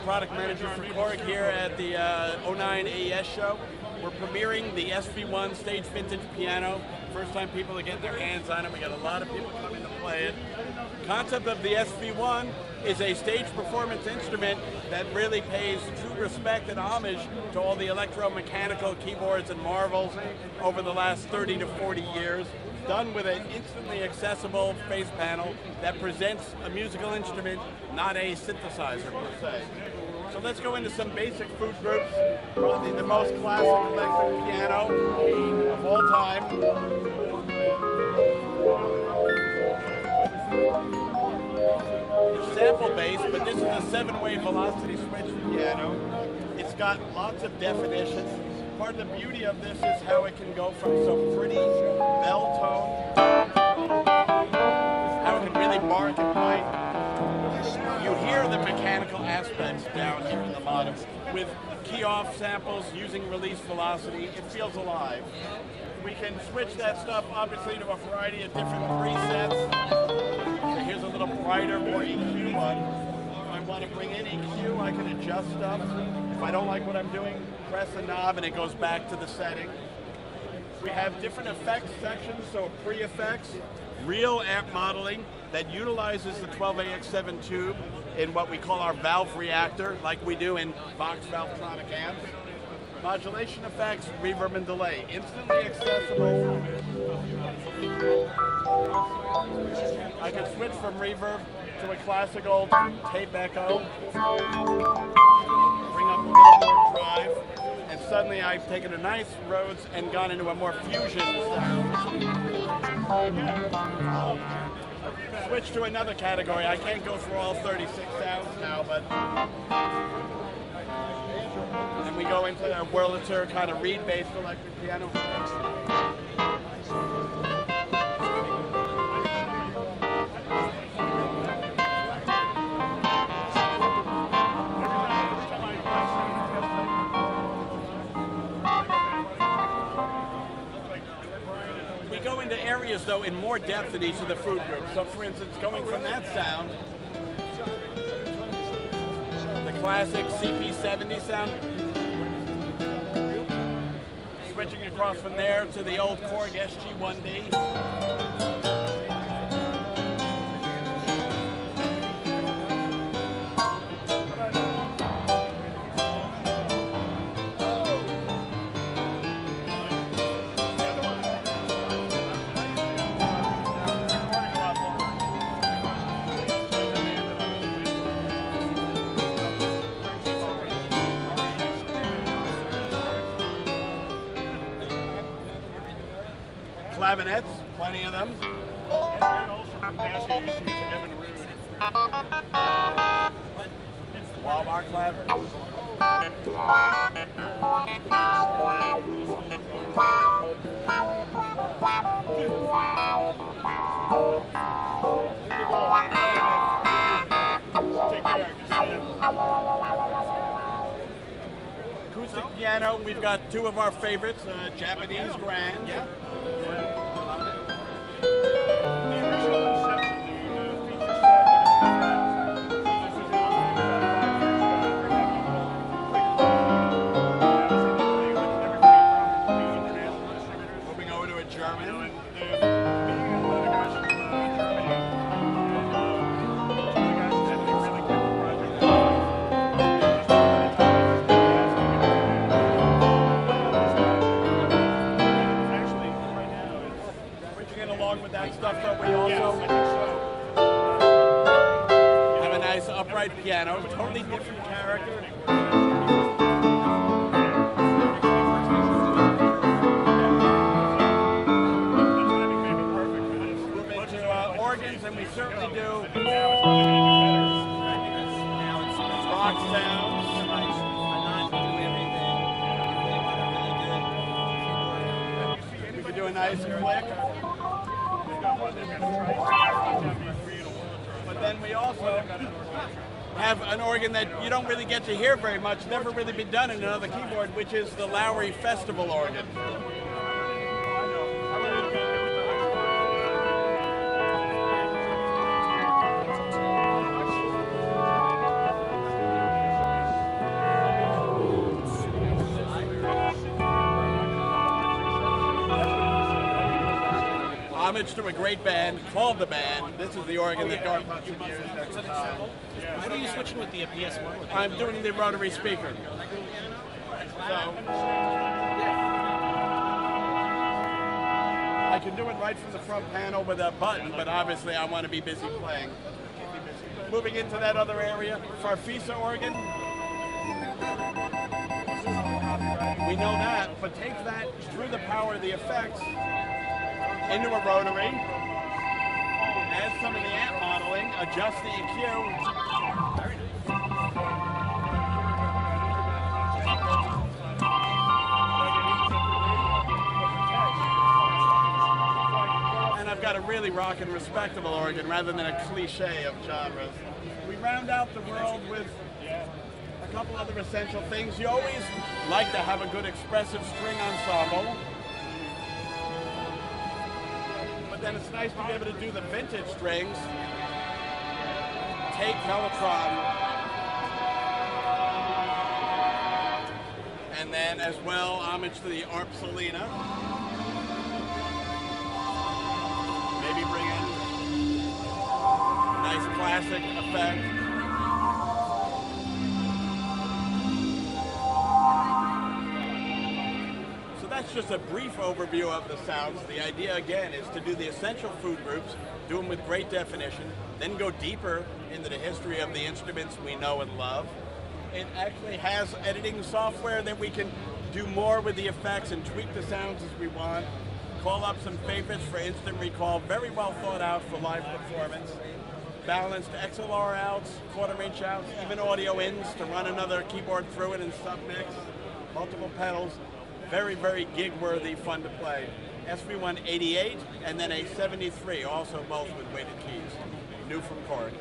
Product Manager for Korg here at the 09 AES show. We're premiering the SV-1 Stage Vintage piano. First time people are getting their hands on it. We got a lot of people coming to play it. The concept of the SV-1 is a stage performance instrument that really pays true respect and homage to all the electromechanical keyboards and marvels over the last 30 to 40 years, done with an instantly accessible face panel that presents a musical instrument, not a synthesizer per se. So let's go into some basic food groups. Probably the most classic electric piano of all time. It's sample-based, but this is a 7-way velocity switch piano. It's got lots of definition. Part of the beauty of this is how it can go from some pretty bell tone, how it can really bark and bite. You hear the mechanical aspects down here in the bottom. With key-off samples using release velocity, it feels alive. We can switch that stuff obviously to a variety of different presets. Here's a little brighter, more EQ one. If I want to bring in EQ, I can adjust stuff. If I don't like what I'm doing, press a knob and it goes back to the setting. We have different effects sections, so pre-effects, real amp modeling that utilizes the 12AX7 tube in what we call our valve reactor, like we do in Vox Valvetronic amps. Modulation effects, reverb and delay, instantly accessible. I can switch from reverb to a classical tape echo, bring up a little more drive, and suddenly I've taken a nice Rhodes and gone into a more fusion sound. Switch to another category. I can't go through all 36 sounds now, but and we go into a Wurlitzer kind of reed-based electric piano. Areas though in more depth in each of the food groups. So for instance, going from that sound, the classic CP70 sound, switching across from there to the old Korg SG-1D. Clavinets, plenty of them. Walmart clavinets. Acoustic piano, we've got two of our favorites, Japanese grand. Yeah. Moving over to a German. Along with that stuff, but we also have a nice upright piano, totally different character. Move into organs, and we certainly do rock sounds. We could do a nice click. But then we also have an organ that you don't really get to hear very much, never really been done in another keyboard, which is the Lowry Festival organ. homage to a great band called The Band. This is the organ that Garth Hudson used at the time. What are you switching with the PS1? I'm doing the rotary speaker. So, I can do it right from the front panel with a button, but obviously I want to be busy playing. Moving into that other area, Farfisa organ. We know that, but take that through the power of the effects into a rotary, add some of the amp modeling, adjust the EQ. I've got a really rockin' respectable organ rather than a cliche of genres. We round out the world with a couple other essential things. You always like to have a good expressive string ensemble, but then it's nice to be able to do the vintage strings. Take Mellotron, and then as well homage to the Arp Selena. Maybe bring in a nice classic effect. So that's just a brief overview of the sounds. The idea again is to do the essential food groups, do them with great definition, then go deeper into the history of the instruments we know and love. It actually has editing software that we can do more with the effects and tweak the sounds as we want. Call up some favorites for instant recall, very well thought out for live performance. Balanced XLR outs, quarter-inch outs, even audio ins to run another keyboard through it and submix. Multiple pedals, very, very gig-worthy, fun to play. SV-1 88 and then a 73, also both with weighted keys. New from Korg.